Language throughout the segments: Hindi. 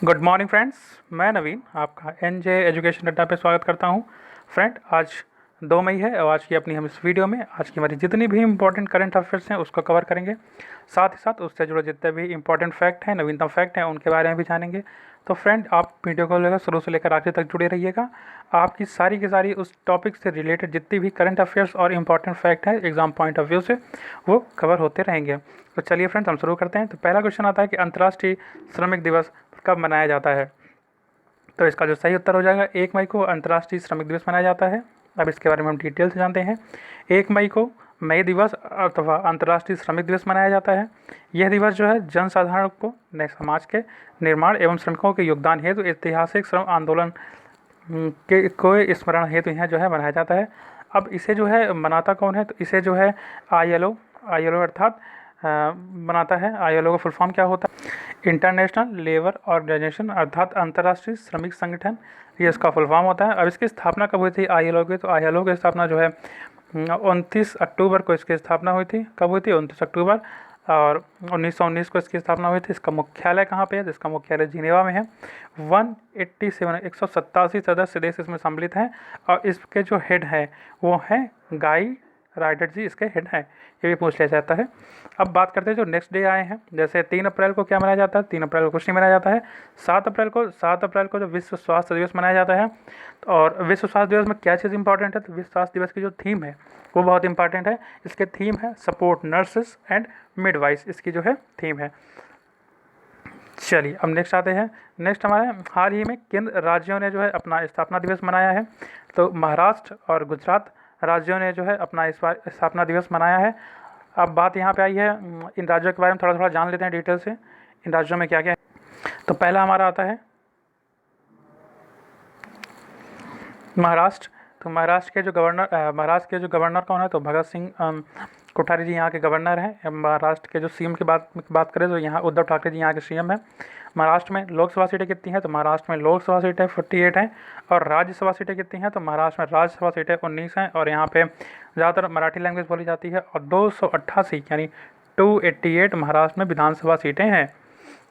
Good morning friends. मैं नवीन आपका एनजे एजुकेशन अड्डा पे स्वागत करता हूं। फ्रेंड, आज 2 मई है और आज की अपनी हम इस वीडियो में आज की हमारी जितनी भी इंपॉर्टेंट करंट अफेयर्स हैं उसको कवर करेंगे। साथ ही साथ उससे जुड़े जितने भी इंपॉर्टेंट फैक्ट हैं, नवीनतम फैक्ट हैं, उनके बारे में भी जानेंगे। तो फ्रेंड, आप वीडियो को लेकर शुरू से लेकर आखिर तक जुड़े रहिएगा। आपकी सारी की सारी उस टॉपिक से रिलेटेड जितनी भी करंट अफेयर्स और इंपॉर्टेंट फैक्ट है एग्जाम पॉइंट ऑफ व्यू से वो कवर होते रहेंगे। तो चलिए फ्रेंड्स, हम शुरू करते हैं। तो पहला क्वेश्चन आता है कि अंतर्राष्ट्रीय श्रमिक दिवस कब मनाया जाता है। तो इसका जो सही उत्तर हो जाएगा, 1 मई को अंतर्राष्ट्रीय श्रमिक दिवस मनाया जाता है। अब इसके बारे में हम डिटेल से जानते हैं। 1 मई को मई दिवस अथवा अंतर्राष्ट्रीय श्रमिक दिवस मनाया जाता है। यह दिवस जो है जनसाधारण को नए समाज के निर्माण एवं श्रमिकों के योगदान हेतु ऐतिहासिक श्रम आंदोलन के को स्मरण हेतु यह जो है मनाया जाता है। अब इसे जो है मनाता कौन है, तो इसे जो है ILO अर्थात बनाता है। ILO का फुल फॉर्म क्या होता है? इंटरनेशनल लेबर ऑर्गेनाइजेशन अर्थात अंतर्राष्ट्रीय श्रमिक संगठन, ये इसका फुल फॉर्म होता है। अब इसकी स्थापना कब हुई थी ILO की? तो ILO की स्थापना जो है 29 अक्टूबर को इसकी स्थापना हुई थी। कब हुई थी? 29 अक्टूबर और 1919 को इसकी स्थापना हुई थी। इसका मुख्यालय कहाँ पे है? इसका मुख्यालय जिनेवा में है। 187 सदस्य देश इसमें सम्मिलित हैं और इसके जो हेड है वो है गाई राइडर जी, इसके हेड हैं। ये भी पूछ लिया जाता है। अब बात करते हैं जो नेक्स्ट डे आए हैं। जैसे 3 अप्रैल को क्या मनाया जाता है? 3 अप्रैल को कुछ नहीं मनाया जाता है। 7 अप्रैल को जो विश्व स्वास्थ्य दिवस मनाया जाता है। और विश्व स्वास्थ्य दिवस में क्या चीज़ इंपॉर्टेंट है? तो विश्व स्वास्थ्य दिवस की जो थीम है वो बहुत इंपॉर्टेंट है। इसके थीम है सपोर्ट नर्सेस एंड मिडवाइस, इसकी जो है थीम है। चलिए अब नेक्स्ट आते हैं। नेक्स्ट हमारे हाल ही में किन राज्यों ने जो है अपना स्थापना दिवस मनाया है? तो महाराष्ट्र और गुजरात राज्यों ने जो है अपना इस बार स्थापना दिवस मनाया है। अब बात यहाँ पे आई है, इन राज्यों के बारे में थोड़ा थोड़ा जान लेते हैं डिटेल से। इन राज्यों में क्या क्या है। तो पहला हमारा आता है महाराष्ट्र। तो महाराष्ट्र के जो गवर्नर कौन है? तो भगत सिंह कोठारी जी यहाँ के गवर्नर हैं। महाराष्ट्र के जो CM की बात करें तो यहाँ उद्धव ठाकरे जी यहाँ के CM हैं। महाराष्ट्र में लोकसभा सीटें कितनी हैं? तो महाराष्ट्र में लोकसभा सीटें 48 हैं। और राज्यसभा सीटें कितनी हैं? तो महाराष्ट्र में राज्यसभा सीटें 19 हैं। और यहाँ पे ज़्यादातर मराठी लैंग्वेज बोली जाती है। और 288 यानी 288 महाराष्ट्र में विधानसभा सीटें हैं।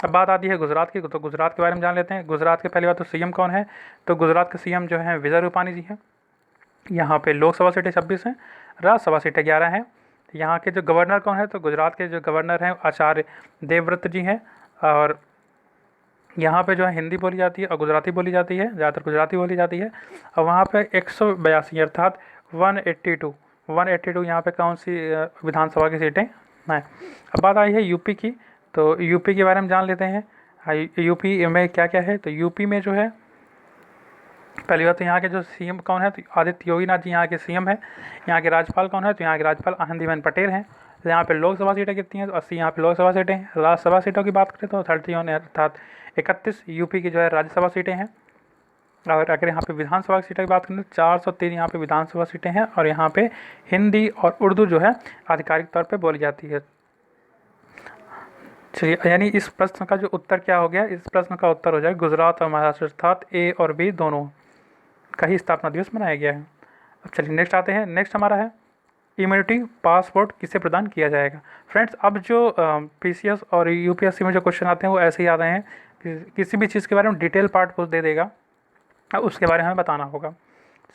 अब बात आती है गुजरात की। तो गुजरात के बारे में जान लेते हैं। गुजरात के पहली बात तो CM कौन है? तो गुजरात के CM जो हैं विजय रूपानी जी हैं। यहाँ पे लोकसभा सीटें 26 हैं, राज्यसभा सीटें 11 हैं। यहाँ के जो गवर्नर कौन है? तो गुजरात के जो गवर्नर हैं आचार्य देवव्रत जी हैं। और यहाँ पे जो है हिंदी बोली जाती है और गुजराती बोली जाती है, ज़्यादातर गुजराती बोली जाती है। और वहाँ पे 182 अर्थात 182 यहाँ पे कौन सी विधानसभा की सीटें हैं। अब बात आई है यूपी की। तो यूपी के बारे में जान लेते हैं। यूपी में क्या क्या है? तो यूपी में जो है पहली बात तो यहाँ के जो CM कौन है? तो आदित्य योगीनाथ जी यहाँ के CM है। यहाँ के राज्यपाल कौन है? तो यहाँ के राज्यपाल आनंदीबेन पटेल हैं। तो यहाँ पे लोकसभा सीटें कितनी हैं? तो 80 यहाँ पे लोकसभा सीटें हैं। राज्यसभा सीटों की बात करें तो 31 अर्थात 31 यूपी की जो है राज्यसभा सीटें हैं। और अगर यहाँ पे विधानसभा की सीटों की बात करें तो 403 यहाँ पे विधानसभा सीटें हैं। और यहाँ पे हिंदी और उर्दू जो है आधिकारिक तौर पर बोली जाती है। चलिए, यानी इस प्रश्न का जो उत्तर क्या हो गया? इस प्रश्न का उत्तर हो जाए गुजरात और महाराष्ट्र अर्थात A और B दोनों का ही स्थापना दिवस मनाया गया है। अब चलिए नेक्स्ट आते हैं। नेक्स्ट हमारा है इम्यूनिटी पासपोर्ट किसे प्रदान किया जाएगा। फ्रेंड्स, अब जो PCS और UPSC में जो क्वेश्चन आते हैं वो ऐसे ही आते हैं कि किसी भी चीज़ के बारे में डिटेल पार्ट पूछ दे देगा, उसके बारे में हमें बताना होगा।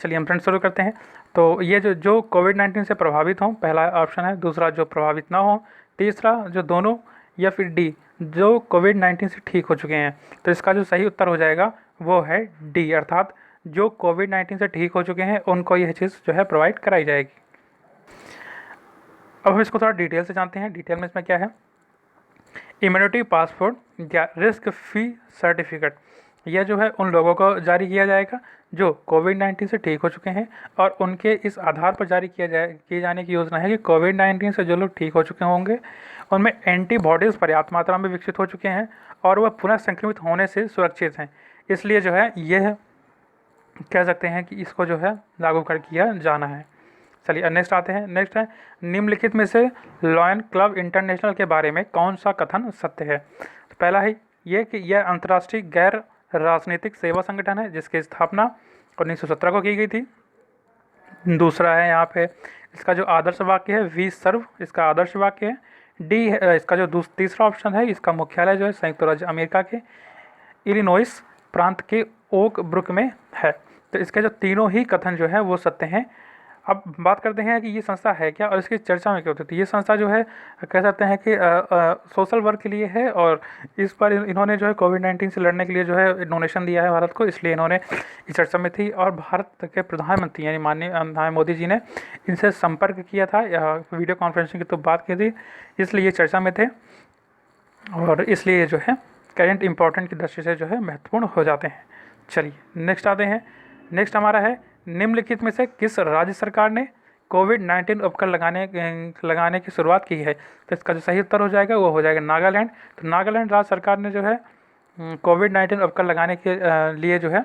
चलिए हम फ्रेंड्स शुरू करते हैं। तो ये जो कोविड-19 से प्रभावित हों, पहला ऑप्शन है। दूसरा जो प्रभावित ना हो। तीसरा जो दोनों, या फिर D जो कोविड-19 से ठीक हो चुके हैं। तो इसका जो सही उत्तर हो जाएगा वो है D अर्थात जो कोविड-19 से ठीक हो चुके हैं उनको यह चीज़ जो है प्रोवाइड कराई जाएगी। अब हम इसको थोड़ा डिटेल से जानते हैं। डिटेल में इसमें क्या है? इम्यूनिटी पासपोर्ट या रिस्क फ्री सर्टिफिकेट, यह जो है उन लोगों को जारी किया जाएगा जो कोविड-19 से ठीक हो चुके हैं। और उनके इस आधार पर जारी किए जाने की योजना है कि कोविड-19 से जो लोग ठीक हो चुके होंगे उनमें एंटीबॉडीज़ पर्याप्त मात्रा में विकसित हो चुके हैं और वह पुनः संक्रमित होने से सुरक्षित हैं। इसलिए जो है यह कह सकते हैं कि इसको जो है लागू कर किया जाना है। चलिए नेक्स्ट आते हैं। नेक्स्ट है निम्नलिखित में से लॉयन क्लब इंटरनेशनल के बारे में कौन सा कथन सत्य है। तो पहला है ये कि यह अंतर्राष्ट्रीय गैर राजनीतिक सेवा संगठन है जिसकी स्थापना 1917 को की गई थी। दूसरा है यहाँ पे इसका जो आदर्श वाक्य है वी सर्व, इसका आदर्श वाक्य है। D है इसका जो तीसरा ऑप्शन है, इसका मुख्यालय जो है संयुक्त राज्य अमेरिका के इलिनॉइस प्रांत के ओक ब्रुक में है। तो इसके जो तीनों ही कथन जो है वो सत्य हैं। अब बात करते हैं कि ये संस्था है क्या और इसकी चर्चा में क्यों होती है। ये संस्था जो है कह सकते हैं कि सोशल वर्क के लिए है, और इस पर इन्होंने जो है कोविड-19 से लड़ने के लिए जो है डोनेशन दिया है भारत को, इसलिए इन्होंने इस चर्चा में थी। और भारत के प्रधानमंत्री यानी माननीय मोदी जी ने इनसे संपर्क किया था, वीडियो कॉन्फ्रेंसिंग की तो बात की थी, इसलिए ये चर्चा में थे और इसलिए जो है करेंट इंपॉर्टेंट की दृष्टि से जो है महत्वपूर्ण हो जाते हैं। चलिए नेक्स्ट आते हैं। नेक्स्ट हमारा है, निम्नलिखित में से किस राज्य सरकार ने कोविड-19 उपकर लगाने की शुरुआत की है। तो इसका जो सही उत्तर हो जाएगा वो हो जाएगा नागालैंड। तो नागालैंड राज्य सरकार ने जो है कोविड-19 उपकर लगाने के लिए जो है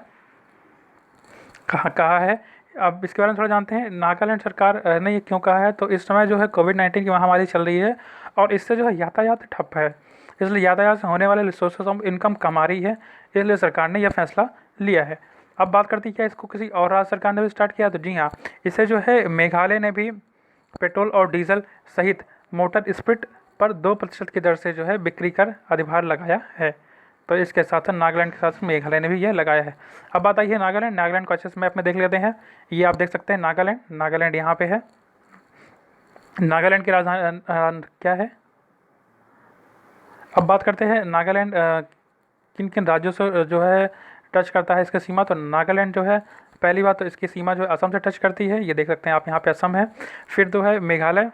कहा है। अब इसके बारे में थोड़ा जानते हैं। नागालैंड सरकार ने ये क्यों कहा है, तो इस समय जो है कोविड-19 की महामारी चल रही है और इससे जो है यातायात ठप है, इसलिए यातायात से होने वाले रिसोर्सेज ऑफ इनकम कम आ रही है, इसलिए सरकार ने यह फैसला लिया है। अब बात करती है क्या इसको किसी और राज्य सरकार ने भी स्टार्ट किया, तो जी हाँ, इसे जो है मेघालय ने भी पेट्रोल और डीजल सहित मोटर स्पिरिट पर 2% की दर से जो है बिक्री कर अधिभार लगाया है। तो इसके साथ नागालैंड के साथ मेघालय ने भी यह लगाया है। अब बात आई है नागालैंड को अच्छे से मैप में देख लेते हैं। ये आप देख सकते हैं नागालैंड यहाँ पे है। नागालैंड की राजधानी क्या है। अब बात करते हैं नागालैंड किन किन राज्यों से जो है टच करता है इसकी सीमा। तो नागालैंड जो है पहली बात तो इसकी सीमा जो है असम से टच करती है, ये देख सकते हैं आप, यहाँ पे असम है, फिर जो है मेघालय,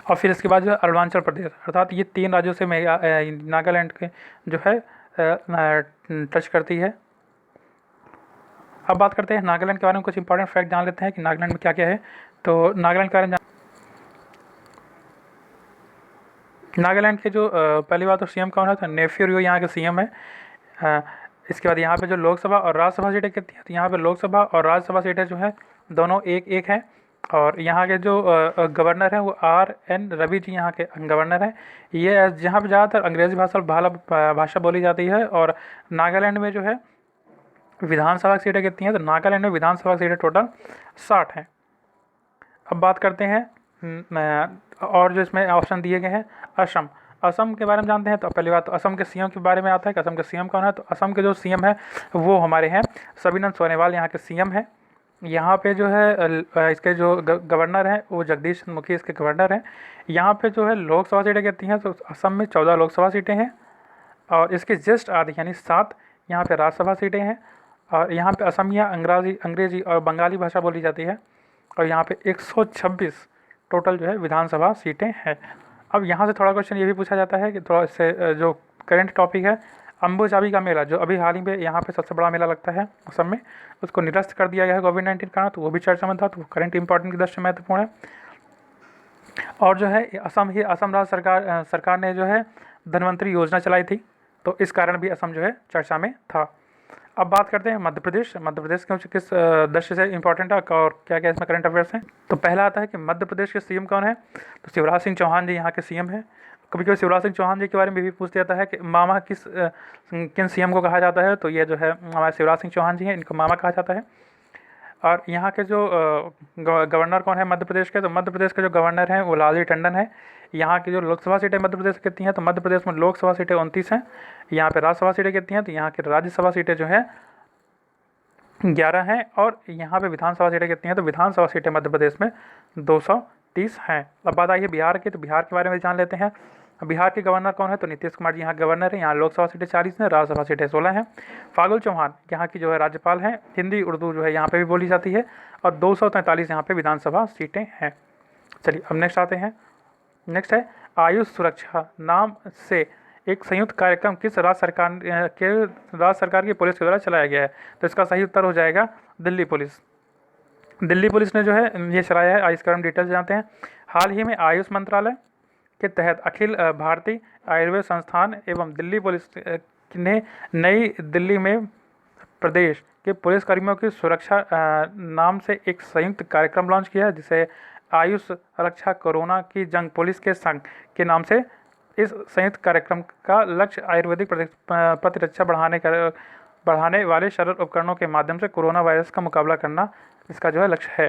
और फिर इसके बाद जो है अरुणाचल प्रदेश, अर्थात ये 3 राज्यों से नागालैंड के जो है टच करती है। अब बात करते हैं नागालैंड के बारे में, कुछ इंपॉर्टेंट फैक्ट जान लेते हैं कि नागालैंड में क्या क्या है। तो नागालैंड के बारे में नागालैंड के जो पहली बात तो सीएम कौन है, तो नेफ्यू रियो यहाँ के सीएम है। इसके बाद यहाँ पे जो लोकसभा और राज्यसभा सीटें कितनी हैं, तो यहाँ पे लोकसभा और राज्यसभा सीटें जो है दोनों एक एक हैं। और यहाँ के जो गवर्नर हैं वो RN रवि जी यहाँ के गवर्नर हैं। ये जहाँ पे ज़्यादातर अंग्रेज़ी भाषा बोली जाती है। और नागालैंड में जो है विधानसभा सीटें कितनी हैं, तो नागालैंड में विधानसभा सीटें टोटल 60 हैं। अब बात करते हैं और जो इसमें ऑप्शन दिए गए हैं, असम के बारे में जानते हैं। तो पहली बात तो असम के सीएम के बारे में आता है कि असम के सीएम कौन है। तो असम के जो सीएम है वो हमारे हैं सबिनंद सोनोवाल, यहाँ के सीएम हैं। यहाँ पे जो है इसके जो गवर्नर हैं वो जगदीश मुखी इसके गवर्नर हैं। यहाँ पे जो है लोकसभा सीटें कितनी हैं, तो असम में 14 लोकसभा सीटें हैं और इसके जस्ट आधी यानी 7 यहाँ पे राज्यसभा सीटें हैं। और यहाँ पे असमिया, अंग्रेजी और बंगाली भाषा बोली जाती है। और यहाँ पे 126 टोटल जो है विधानसभा सीटें हैं। अब यहाँ से थोड़ा क्वेश्चन ये भी पूछा जाता है कि थोड़ा इससे जो करंट टॉपिक है, अम्बुजाबी का मेला जो अभी हाल ही में यहाँ पे सबसे बड़ा मेला लगता है असम में, उसको निरस्त कर दिया गया है कोविड-19 कारण, तो वो भी चर्चा में था, तो करंट इंपॉर्टेंट की दृष्टि से महत्वपूर्ण है। और जो है असम राज्य सरकार ने जो है धन्वंतरी योजना चलाई थी, तो इस कारण भी असम जो है चर्चा में था। अब बात करते हैं मध्य प्रदेश किस दृष्टि से इंपॉर्टेंट है और क्या क्या इसमें करंट अफेयर्स हैं। तो पहला आता है कि मध्य प्रदेश के सीएम कौन है, तो शिवराज सिंह चौहान जी यहाँ के सीएम हैं। कभी कभी शिवराज सिंह चौहान जी के बारे में भी पूछ जाता है कि मामा किन सीएम को कहा जाता है, तो ये जो है हमारे शिवराज सिंह चौहान जी हैं, इनको मामा कहा जाता है। और यहाँ के जो गवर्नर कौन है मध्य प्रदेश के, तो मध्य प्रदेश के जो गवर्नर हैं वो लालजी टंडन है। यहाँ की जो लोकसभा सीटें मध्य प्रदेश कितनी हैं, तो मध्य प्रदेश में लोकसभा सीटें 29 हैं। यहाँ पे राज्यसभा सीटें कितनी हैं, तो यहाँ की राज्यसभा सीटें जो है 11 हैं। और यहाँ पे विधानसभा सीटें कितनी हैं, तो विधानसभा सीटें मध्य प्रदेश में 230 हैं। अब बात आई है बिहार की, तो बिहार के बारे में जान लेते हैं। बिहार के गवर्नर कौन है, तो नीतीश कुमार जी यहाँ गवर्नर हैं। यहाँ लोकसभा सीटें 40 हैं, राज्यसभा सीटें 16 हैं। फागु चौहान यहाँ की जो है राज्यपाल हैं। हिंदी उर्दू जो है यहाँ पे भी बोली जाती है। और 243 यहाँ पे विधानसभा सीटें हैं। चलिए अब नेक्स्ट आते हैं। नेक्स्ट है आयुष सुरक्षा नाम से एक संयुक्त कार्यक्रम किस राज्य सरकार की पुलिस के द्वारा चलाया गया है, तो इसका सही उत्तर हो जाएगा दिल्ली पुलिस। दिल्ली पुलिस ने जो है ये चलाया है। इसके बारे में डिटेल्स जानते हैं। हाल ही में आयुष मंत्रालय के तहत अखिल भारतीय आयुर्वेद संस्थान एवं दिल्ली पुलिस ने नई दिल्ली में प्रदेश के पुलिसकर्मियों की सुरक्षा नाम से एक संयुक्त कार्यक्रम लॉन्च किया है, जिसे आयुष रक्षा कोरोना की जंग पुलिस के संग के नाम से। इस संयुक्त कार्यक्रम का लक्ष्य आयुर्वेदिक प्रतिरक्षा बढ़ाने वाले सरल उपकरणों के माध्यम से कोरोना वायरस का मुकाबला करना इसका जो है लक्ष्य है।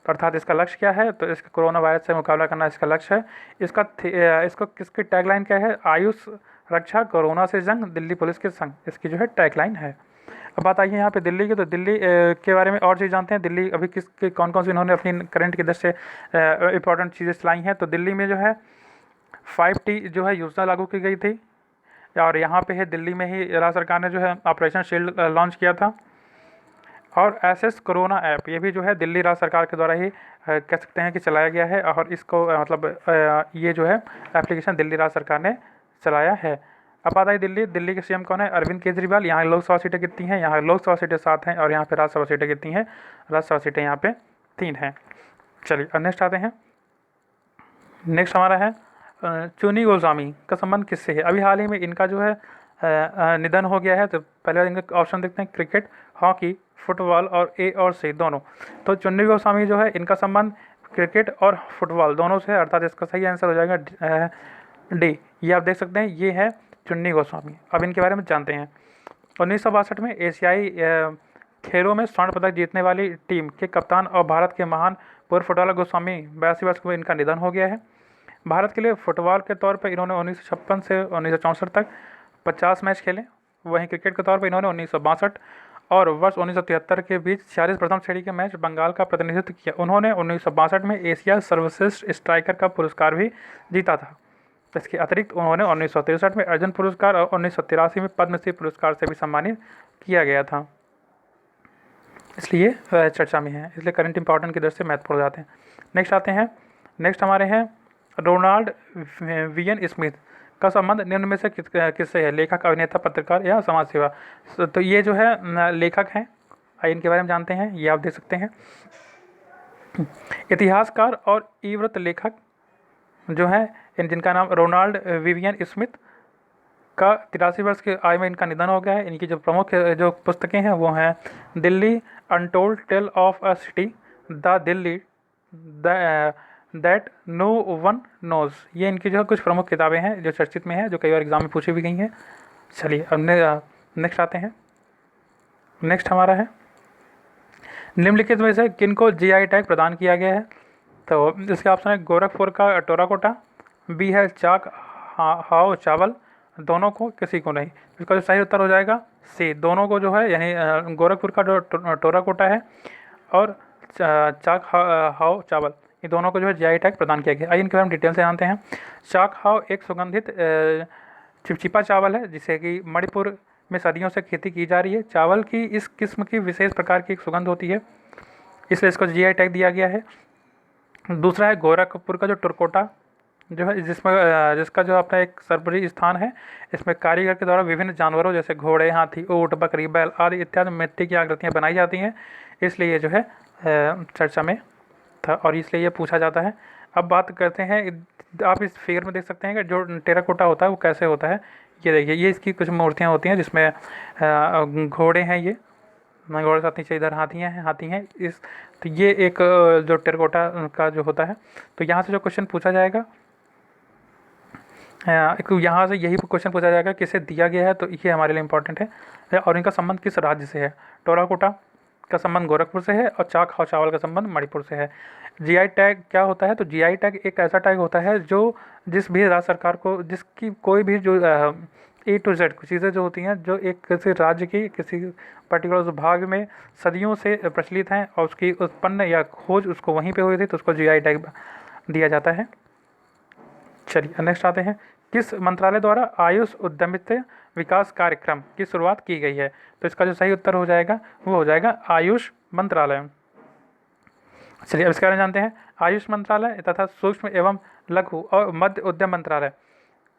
अर्थात इसका लक्ष्य क्या है, तो इसका कोरोना वायरस से मुकाबला करना इसका लक्ष्य है। इसको किसकी टैगलाइन क्या है, आयुष रक्षा कोरोना से जंग, दिल्ली पुलिस के संग, इसकी जो है टैगलाइन है। अब बात आई है यहाँ पे दिल्ली की, तो दिल्ली के बारे में और चीज़ जानते हैं। दिल्ली अभी किस कौन कौन सी इन्होंने अपनी करंट की दृष्टि से इंपॉर्टेंट चीज़ें चलाई हैं। तो दिल्ली में जो है 5T जो है योजना लागू की गई थी, और यहाँ पे है दिल्ली में ही राज्य सरकार ने जो है ऑपरेशन शील्ड लॉन्च किया था। और SS कोरोना ऐप, ये भी जो है दिल्ली राज्य सरकार के द्वारा ही कह सकते हैं कि चलाया गया है, और इसको मतलब ये जो है एप्लीकेशन दिल्ली राज्य सरकार ने चलाया है। अब बात आई दिल्ली के CM कौन है? अरविंद केजरीवाल। यहाँ लोकसभा सीटें कितनी हैं? यहाँ लोकसभा सीटें 7 हैं, और यहाँ पे राज्यसभा सीटें कितनी हैं? राज्यसभा सीटें यहाँ पे 3 हैं। चलिए अब नेक्स्ट आते हैं। नेक्स्ट हमारा है चुन्नी गोस्वामी का संबंध किससे है? अभी हाल ही में इनका जो है निधन हो गया है। तो पहले इनका ऑप्शन देखते हैं, क्रिकेट, हॉकी, फुटबॉल और A और C दोनों। तो चुन्नी गोस्वामी जो है इनका संबंध क्रिकेट और फुटबॉल दोनों से, अर्थात इसका सही आंसर हो जाएगा D। ये आप देख सकते हैं, ये है चुन्नी गोस्वामी। अब इनके बारे में जानते हैं। 1962 में एशियाई खेलों में स्वर्ण पदक जीतने वाली टीम के कप्तान और भारत के महान पूर्व फुटबॉलर गोस्वामी 82 वर्ष में इनका निधन हो गया है। भारत के लिए फुटबॉल के तौर पर इन्होंने 1956 से 1964 तक 50 मैच खेले। वहीं क्रिकेट के तौर पर इन्होंने 1962 और वर्ष 1973 के बीच 46 प्रथम श्रेणी के मैच बंगाल का प्रतिनिधित्व किया। उन्होंने 1962 में एशिया सर्वश्रेष्ठ स्ट्राइकर का पुरस्कार भी जीता था। इसके अतिरिक्त उन्होंने 1963 में अर्जुन पुरस्कार और 1983 में पद्मश्री पुरस्कार से भी सम्मानित किया गया था, इसलिए चर्चा में है, इसलिए करंट इंपॉर्टेंट की दृष्टि से महत्वपूर्ण जाते हैं। नेक्स्ट आते हैं। नेक्स्ट हमारे हैं रोनाल्ड वियन स्मिथ का संबंध निम्न में से किससे है? लेखक, अभिनेता, पत्रकार या समाज सेवा। तो ये जो है लेखक हैं, इनके बारे में जानते हैं। ये आप देख सकते हैं, इतिहासकार और इव्रत लेखक जो है जिनका नाम रोनाल्ड विवियन स्मिथ का 83 वर्ष की आयु में इनका निधन हो गया है। इनकी जो प्रमुख जो पुस्तकें हैं वो हैं Delhi untold tale of a city, the Delhi that no one knows. ये इनकी जो है कुछ प्रमुख किताबें हैं जो चर्चित में हैं, जो कई बार एग्जाम में पूछी भी गई हैं। चलिए अब नेक्स्ट आते हैं। नेक्स्ट हमारा है निम्नलिखित में से किनको GI टैग प्रदान किया गया है? तो इसके ऑप्शन है गोरखपुर का टेराकोटा, B है चाक हाव चावल, दोनों को, किसी को नहीं। इसका जो सही उत्तर हो जाएगा C, दोनों को जो है, यानी गोरखपुर का जो टेराकोटा है और चाक हाव चावल, ये दोनों को जो है GI टैग प्रदान किया गया। आइए इनके बारे में डिटेल से जानते हैं। चाक हाव एक सुगंधित चिपचिपा चावल है जिसे कि मणिपुर में सदियों से खेती की जा रही है। चावल की इस किस्म की विशेष प्रकार की एक सुगंध होती है, इसलिए इसको GI टैग दिया गया है। दूसरा है गोरखपुर का जो टेराकोटा जो है, जिसका जो अपना एक सरबरी स्थान है। इसमें कारीगर के द्वारा विभिन्न जानवरों जैसे घोड़े, हाथी, ऊँट, बकरी, बैल आदि इत्यादि मिट्टी की आकृतियाँ बनाई जाती हैं, इसलिए ये जो है चर्चा में था और इसलिए ये पूछा जाता है। अब बात करते हैं, आप इस फिगर में देख सकते हैं कि जो टेराकोटा होता है वो कैसे होता है। ये देखिए, ये इसकी कुछ मूर्तियाँ होती हैं जिसमें घोड़े हैं, ये घोड़े साथ नीचे इधर हाथी हैं इस। तो ये एक जो टेराकोटा का जो होता है, तो यहाँ से जो क्वेश्चन पूछा जाएगा, यहाँ से यही क्वेश्चन पूछा जाएगा किसे दिया गया है, तो ये हमारे लिए इंपॉर्टेंट है। और इनका संबंध किस राज्य से है? टेराकोटा का संबंध गोरखपुर से है और चाक हाव चावल का संबंध मणिपुर से है। GI टैग क्या होता है? तो GI टैग एक ऐसा टैग होता है जो जिस भी राज्य सरकार को, जिसकी कोई भी जो A to Z चीज़ें जो होती हैं, जो एक किसी राज्य की किसी पर्टिकुलर भाग में सदियों से प्रचलित हैं और उसकी उत्पन्न या खोज उसको वहीं पे हुई थी, तो उसको GI टैग दिया जाता है। चलिए नेक्स्ट आते हैं। किस मंत्रालय द्वारा आयुष उद्यमिता विकास कार्यक्रम की शुरुआत की गई है? तो इसका जो सही उत्तर हो जाएगा वो हो जाएगा आयुष मंत्रालय। चलिए अब इसके बारे में जानते हैं। आयुष मंत्रालय तथा सूक्ष्म एवं लघु और मध्य उद्यम मंत्रालय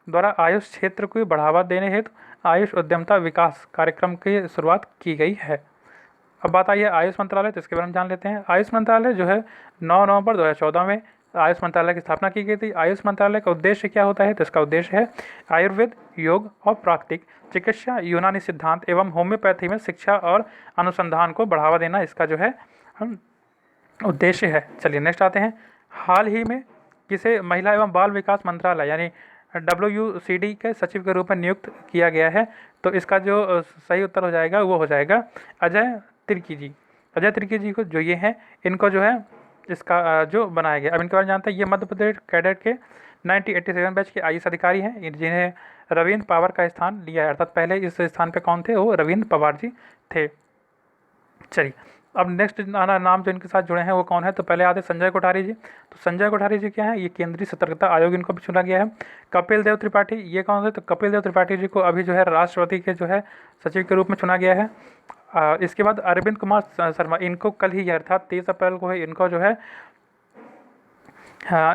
द्वारा आयुष क्षेत्र को बढ़ावा देने हेतु आयुष उद्यमिता विकास कार्यक्रम की शुरुआत की गई है। अब बात आई है आयुष मंत्रालय, तो इसके बारे में जान लेते हैं। आयुष मंत्रालय जो है 9 नवंबर 2014 में आयुष मंत्रालय की स्थापना की गई थी। आयुष मंत्रालय का उद्देश्य क्या होता है? तो इसका उद्देश्य है आयुर्वेद, योग और प्राकृतिक चिकित्सा, यूनानी सिद्धांत एवं होम्योपैथी में शिक्षा और अनुसंधान को बढ़ावा देना इसका जो है उद्देश्य है। चलिए नेक्स्ट आते हैं। हाल ही में किसे महिला एवं बाल विकास मंत्रालय यानी WCD के सचिव के रूप में नियुक्त किया गया है? तो इसका जो सही उत्तर हो जाएगा वो हो जाएगा अजय तिर्की जी। अजय तिर्की जी को जो ये हैं, इनको जो है इसका जो बनाया गया। अब इनके बारे में जानते हैं। ये मध्य प्रदेश कैडेट के 1987 बैच के IAS अधिकारी हैं, जिन्हें रविंद्र पवार का स्थान लिया है, अर्थात पहले इस स्थान पे कौन थे, वो रविंद्र पवार जी थे। चलिए, अब नेक्स्ट नाम जो इनके साथ जुड़े हैं वो कौन है, तो पहले आते संजय कोठारी जी। तो संजय कोठारी जी क्या है, ये केंद्रीय सतर्कता आयोग, इनको भी चुना गया है। कपिल देव त्रिपाठी, ये कौन है, तो कपिल देव त्रिपाठी जी को अभी जो है राष्ट्रपति के जो है सचिव के रूप में चुना गया है। इसके बाद अरविंद कुमार शर्मा, इनको कल ही अर्थात 23 अप्रैल को है इनको जो है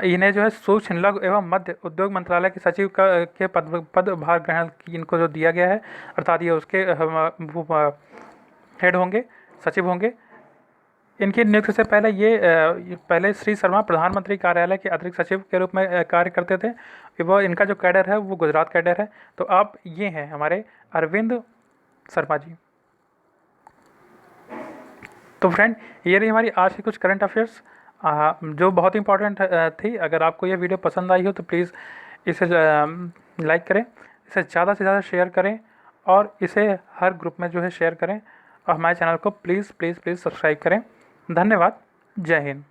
इन्हें जो है सूक्ष्म लघु एवं मध्य उद्योग मंत्रालय के सचिव के पदभार ग्रहण इनको जो दिया गया है, अर्थात ये उसके हेड होंगे, सचिव होंगे। इनकी नियुक्ति से पहले ये पहले श्री शर्मा प्रधानमंत्री कार्यालय के अतिरिक्त सचिव के रूप में कार्य करते थे। वो इनका जो कैडर है वो गुजरात कैडर है। तो अब ये हैं हमारे अरविंद शर्मा जी। तो फ्रेंड, ये रही हमारी आज की कुछ करंट अफेयर्स जो बहुत इंपॉर्टेंट थी। अगर आपको ये वीडियो पसंद आई हो तो प्लीज़ इसे लाइक करें, इसे ज़्यादा से ज़्यादा शेयर करें और इसे हर ग्रुप में जो है शेयर करें, और हमारे चैनल को प्लीज़ प्लीज़ प्लीज़ सब्सक्राइब करें। धन्यवाद। जय हिंद।